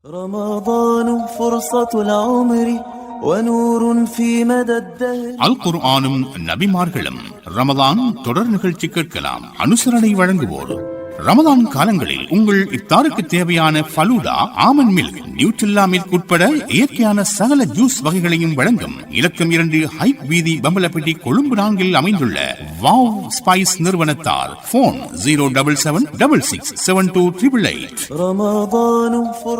رمضان فرصة العمر ونور في مدى الدهر. அல் குர்ஆனும் நபிமார்களும் ரமதான் தொடர் நிகழ்ச்சி கேட்கலாம். அனுசரணை வழங்குவோர் ரமதான் காலங்களில் உங்கள் இஃப்தாருக்கு தேவையான ஃபலூடா, ஆமன் மில்க், நியூட்ரில்லா மில்க் உட்பட இயற்கையான சகல ஜூஸ் வகைகளையும் வழங்கும் இலக்கம் 2 ஹைப் வீதி, பம்பலப்பட்டி, கொழும்பு 4 அமைந்துள்ள வாவ் ஸ்பைஸ் நிறுவனத்தார். போன் 07766728888.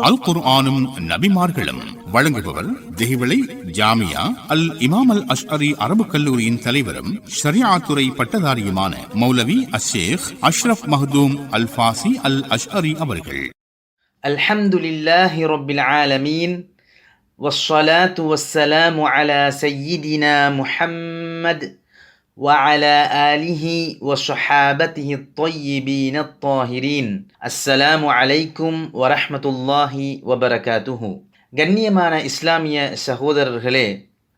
அல் குர்ஆனும் நபிமார்களும் வழங்குபவர் திஹிவளை ஜாமியா அல் இமாம் அல் அஷ்அரி அரபு கல்லூரியின் தலைவரும் ஷரியா துறை பட்டதாரியுமான மௌலவி அஷேக் அஷ்ரப் மஹ்தூம் அல் ஃபாசி அல் அஷ்அரி அவர்கள். அல்ஹம்துலில்லாஹி ரப்பில் ஆலமீன் வஸ்ஸலாத்து வஸ்ஸலாமு அலா சய்யிதினா முஹம்மத் وعلى آله وصحابته الطيبين الطاهرين. السلام عليكم ورحمة الله وبركاته. கண்ணியமான இஸ்லாமிய சகோதரர்களே,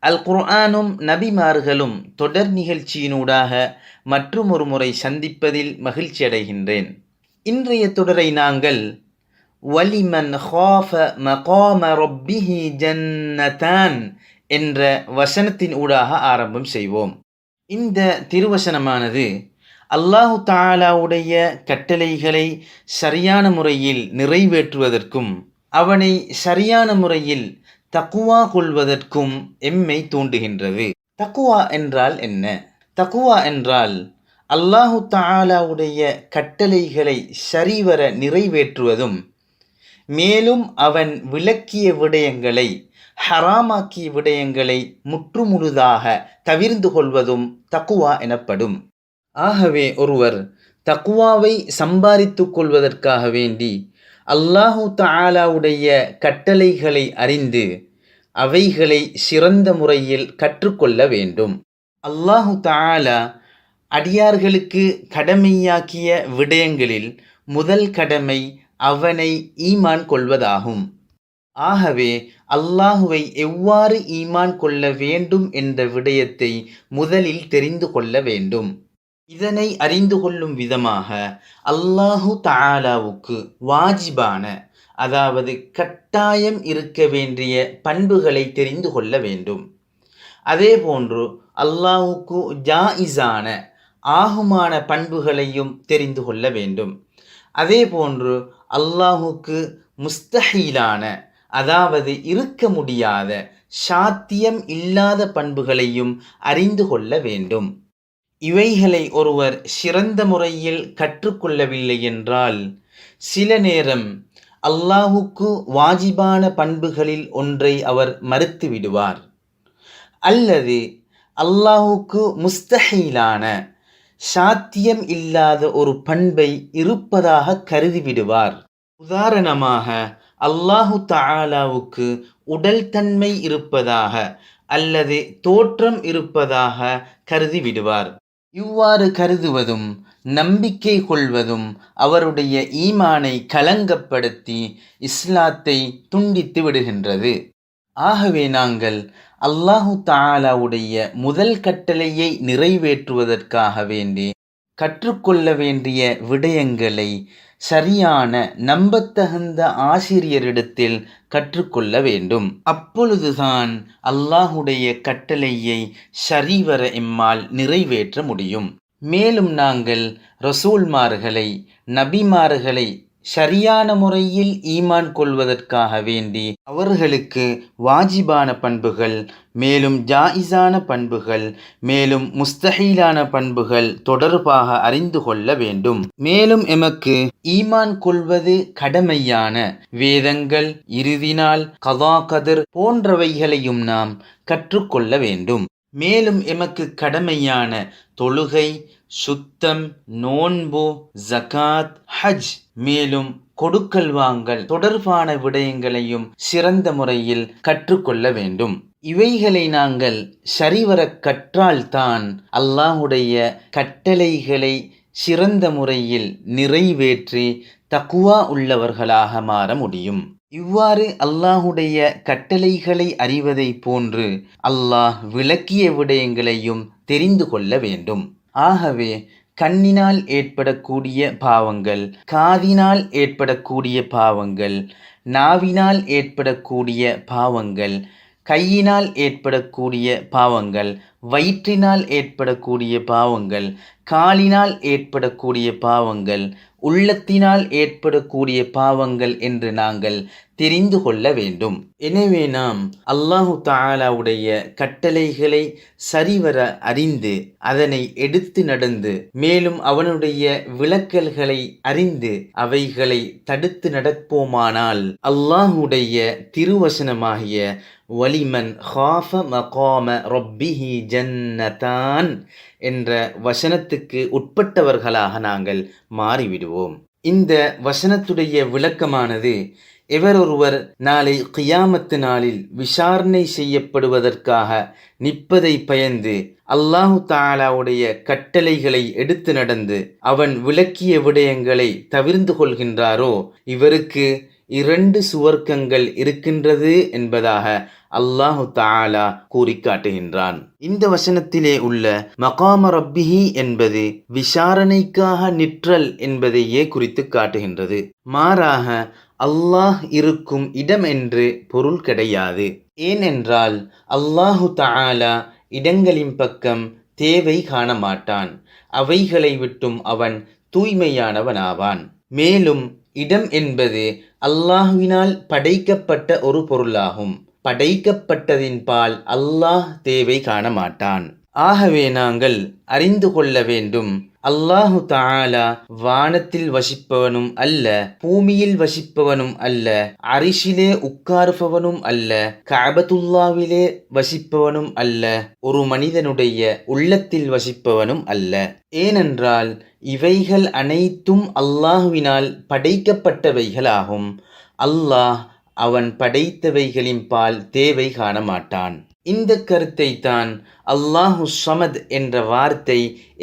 அல் குர்ஆனும் நபிமார்களும் தொடர் நிகழ்ச்சியினூடாக மற்றும் ஒரு முறை சந்திப்பதில் மகிழ்ச்சி அடைகின்றேன். இன்றைய தொடரை நாங்கள் வலிமன் ஹாஃப மகாம ரப்பிஹி ஜன்னதான் என்ற வசனத்தின் ஊடாக ஆரம்பம் செய்வோம். இந்த திருவசனமானது அல்லாஹு தஆலாவுடைய கட்டளைகளை சரியான முறையில் நிறைவேற்றுவதற்கும் அவனை சரியான முறையில் தக்குவா கொள்வதற்கும் எம்மை தூண்டுகின்றது. தக்குவா என்றால் என்ன? தக்குவா என்றால் அல்லாஹு தஆலாவுடைய கட்டளைகளை சரிவர நிறைவேற்றுவதும், மேலும் அவன் விலக்கிய விடயங்களை, ஹராமாக்கிய விடயங்களை முற்றுமுழுதாக தவிர்ந்து கொள்வதும் தக்குவா எனப்படும். ஆகவே ஒருவர் தக்குவாவை சம்பாதித்து கொள்வதற்காக வேண்டி அல்லாஹு தஆலாவுடைய கட்டளைகளை அறிந்து அவைகளை சிறந்த முறையில் கற்றுக்கொள்ள வேண்டும். அல்லாஹு தஆலா அடியார்களுக்கு கடமையாக்கிய விடயங்களில் முதல் கடமை அவனை ஈமான் கொள்வதாகும். ஆகவே அல்லாஹுவை எவ்வாறு ஈமான் கொள்ள வேண்டும் என்ற விடயத்தை முதலில் தெரிந்து கொள்ள வேண்டும். இதனை அறிந்து கொள்ளும் விதமாக அல்லாஹு தஆலாவுக்கு வாஜிபான, அதாவது கட்டாயம் இருக்க வேண்டிய பண்புகளை தெரிந்து கொள்ள வேண்டும். அதே போன்று அல்லாஹுக்கு ஜாயிஸான, ஆகுமான பண்புகளையும் தெரிந்து கொள்ள வேண்டும். அதே போன்று அல்லாஹுக்கு முஸ்தஹீலான, அதாவது இருக்க முடியாத, சாத்தியம் இல்லாத பண்புகளையும் அறிந்து கொள்ள வேண்டும். இவைகளை ஒருவர் சிறந்த முறையில் கற்றுக்கொள்ளவில்லை என்றால் சில நேரம் அல்லாஹுக்கு வாஜிபான பண்புகளில் ஒன்றை அவர் மறுத்து விடுவார், அல்லது அல்லாஹுக்கு முஸ்தஹீலான, சாத்தியம் இல்லாத ஒரு பண்பை இருப்பதாக கருதிவிடுவார். உதாரணமாக, அல்லாஹு தஆலாவுக்கு உடல் தன்மை இருப்பதாக அல்லது தோற்றம் இருப்பதாக கருதிவிடுவார். இவ்வாறு கருதுவதும் நம்பிக்கை கொள்வதும் அவருடைய ஈமானை கலங்கப்படுத்தி இஸ்லாத்தை துண்டித்து விடுகின்றது. ஆகவே நாங்கள் அல்லாஹு தஆலாவுடைய முதல் கட்டளையை நிறைவேற்றுவதற்காக வேண்டி கற்றுக்கொள்ள வேண்டிய விடயங்களை சரியான நம்பத்தகுந்த ஆசிரியரிடத்தில் கற்றுக்கொள்ள வேண்டும். அப்பொழுதுதான் அல்லாஹுடைய கட்டளையை சரிவர எம்மால் நிறைவேற்ற முடியும். மேலும் நாங்கள் ரசூல்மார்களை, நபிமார்களை சரியான முறையில் ஈமான் கொள்வதற்காக வேண்டி அவர்களுக்கு வாஜிபான பண்புகள், மேலும் ஜாயிஸான பண்புகள், மேலும் முஸ்தஹீலான பண்புகள் தொடர்பாக அறிந்து கொள்ள வேண்டும். மேலும் எமக்கு ஈமான் கொள்வது கடமையான வேதங்கள், இறுதி நாள், கதா கதிர் போன்றவைகளையும் நாம் கற்றுக்கொள்ள வேண்டும். மேலும் எமக்கு கடமையான தொழுகை, சுத்தம், நோன்பு, ஜகாத், ஹஜ், மேலும் கொடுக்கல் வாங்கல் தொடர்பான விடயங்களையும் சிறந்த முறையில் கற்றுக்கொள்ள வேண்டும். இவைகளை நாங்கள் சரிவர கற்றால்தான் அல்லாஹுடைய கட்டளைகளை சிறந்த முறையில் நிறைவேற்றி தக்குவா உள்ளவர்களாக மாற முடியும். இவ்வாறு அல்லாஹுடைய கட்டளைகளை அறிவதை போன்று அல்லாஹ் விளக்கிய விடயங்களையும் தெரிந்து கொள்ள வேண்டும். ஆகவே கண்ணினால் ஏற்படக்கூடிய பாவங்கள், காதினால் ஏற்படக்கூடிய பாவங்கள், நாவினால் ஏற்படக்கூடிய பாவங்கள், கையினால் ஏற்படக்கூடிய பாவங்கள், வயிற்றினால் ஏற்படக்கூடிய பாவங்கள், காலினால் ஏற்படக்கூடிய பாவங்கள், உள்ளத்தினால் ஏற்படக்கூடிய பாவங்கள் என்று நாங்கள் தெரிந்து கொள்ள வேண்டும். எனவே நாம் அல்லாஹு தஆலாவுடைய கட்டளைகளை சரிவர அறிந்து அதனை எடுத்து நடந்து, மேலும் அவனுடைய விலக்கல்களை அறிந்து அவைகளை தடுத்து நடப்போமானால் அல்லாஹுடைய திருவசனமாகிய வலிமன் ஹாஃப மகாம ரொப்பிஹி ஜன்னதான் என்ற வசனத்துக்கு உட்பட்டவர்களாக நாங்கள் மாறிவிடுவோம். இந்த வசனத்துடைய விளக்கமானது, எவரொருவர் நாளை கியாமத்து நாளில் விசாரணை செய்யப்படுவதற்காக நிற்பதை பயந்து அல்லாஹு தஆலாவுடைய கட்டளைகளை எடுத்து நடந்து அவன் விளக்கிய விடயங்களை தவிர்ந்து கொள்கின்றாரோ இவருக்கு 2 சுவர்க்கங்கள் இருக்கின்றது என்பதாக அல்லாஹு தஆலா கூறி காட்டுகின்றான். இந்த வசனத்திலே உள்ள மகாம ரப்பிஹி என்பது விசாரணைக்காக நிற்றல் என்பதையே குறித்து காட்டுகின்றது. மாறாக அல்லாஹ் இருக்கும் இடம் என்று பொருள் கிடையாது. ஏனென்றால் அல்லாஹு தஆலா இடங்களின் பக்கம் தேவை காண மாட்டான். அவைகளை விட்டும் அவன் தூய்மையானவனாவான். மேலும் இடம் என்பது அல்லாஹ்வினால் படைக்கப்பட்ட ஒரு பொருளாகும். படைக்கப்பட்டதின் பால் அல்லாஹ் தேவை காண மாட்டான். ஆகவே நாங்கள் அறிந்து கொள்ள வேண்டும், அல்லாஹு தஆலா வானத்தில் வசிப்பவனும் அல்ல, பூமியில் வசிப்பவனும் அல்ல, அரிஷிலே உட்கார்பவனும் அல்ல, கஅபத்துல்லாவிலே வசிப்பவனும் அல்ல, ஒரு மனிதனுடைய உள்ளத்தில் வசிப்பவனும் அல்ல. ஏனென்றால் இவைகள் அனைத்தும் அல்லாஹ்வினால் படைக்கப்பட்டவைகளாகும். அல்லாஹ் அவன் படைத்தவைகளின் பால் தேவை காண மாட்டான். இந்த கருத்தை தான் அல்லாஹு ஸமத் என்ற வார்த்தை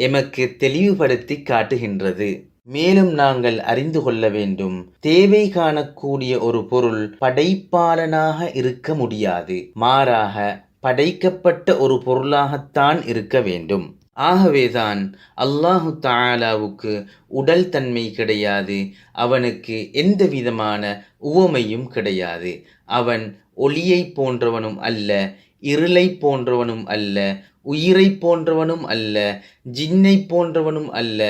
எமக்கு தெளிவுபடுத்தி காட்டுகின்றது. மேலும் நாங்கள் அறிந்து கொள்ள வேண்டும், தேவை காணக்கூடிய ஒரு பொருள் படைப்பாளனாக இருக்க முடியாது. மாறாக படைக்கப்பட்ட ஒரு பொருளாகத்தான் இருக்க வேண்டும். ஆகவேதான் அல்லாஹு தஆலாவுக்கு உடல் தன்மை கிடையாது. அவனுக்கு எந்த விதமான உவமையும் கிடையாது. அவன் ஒளியை போன்றவனும் அல்ல, இருளை போன்றவனும் அல்ல, உயிரை போன்றவனும் அல்ல, ஜின்னை போன்றவனும் அல்ல,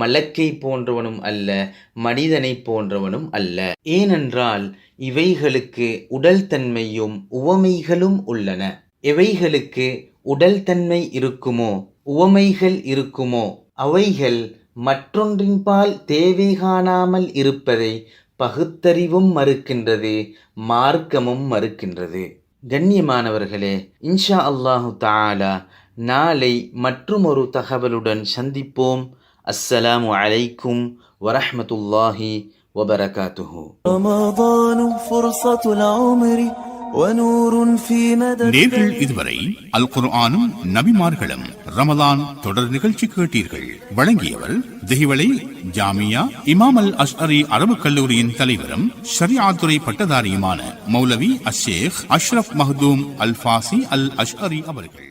மலக்கை போன்றவனும் அல்ல, மனிதனை போன்றவனும் அல்ல. ஏனென்றால் இவைகளுக்கு உடல் தன்மையும் உவமைகளும் உள்ளன. எவைகளுக்கு உடல் தன்மை இருக்குமோ, உவமைகள் இருக்குமோ, அவைகள் மற்றொன்றின்பால் தேவை காணாமல் இருப்பதை பகுத்தறிவும் மறுக்கின்றது, மார்க்கமும் மறுக்கின்றது. கண்ணியமானவர்களே, இன்ஷா அல்லாஹு தஆலா நாளை மற்றுமொரு தகவலுடன் சந்திப்போம். அஸ்ஸலாமு அலைக்கும் வரஹ்மத்துல்லாஹி வபரகாத்துஹு. رمضان فرصة العمر ونور في مدى நேர்கள் இதுவரை அல் குர்ஆனும் நபிமார்களும் ரமலான் தொடர் நிகழ்ச்சி கேட்டீர்கள். வழங்கியவர் திஹிவளை ஜாமியா இமாம் அல் அஷ்அரி அரபு கல்லூரியின் தலைவரும் ஷரியாத்துறை பட்டதாரியுமான மௌலவி அஷேக் அஷ்ரப் மஹ்தூம் அல் ஃபாசி அல் அஷ்அரி அவர்கள்.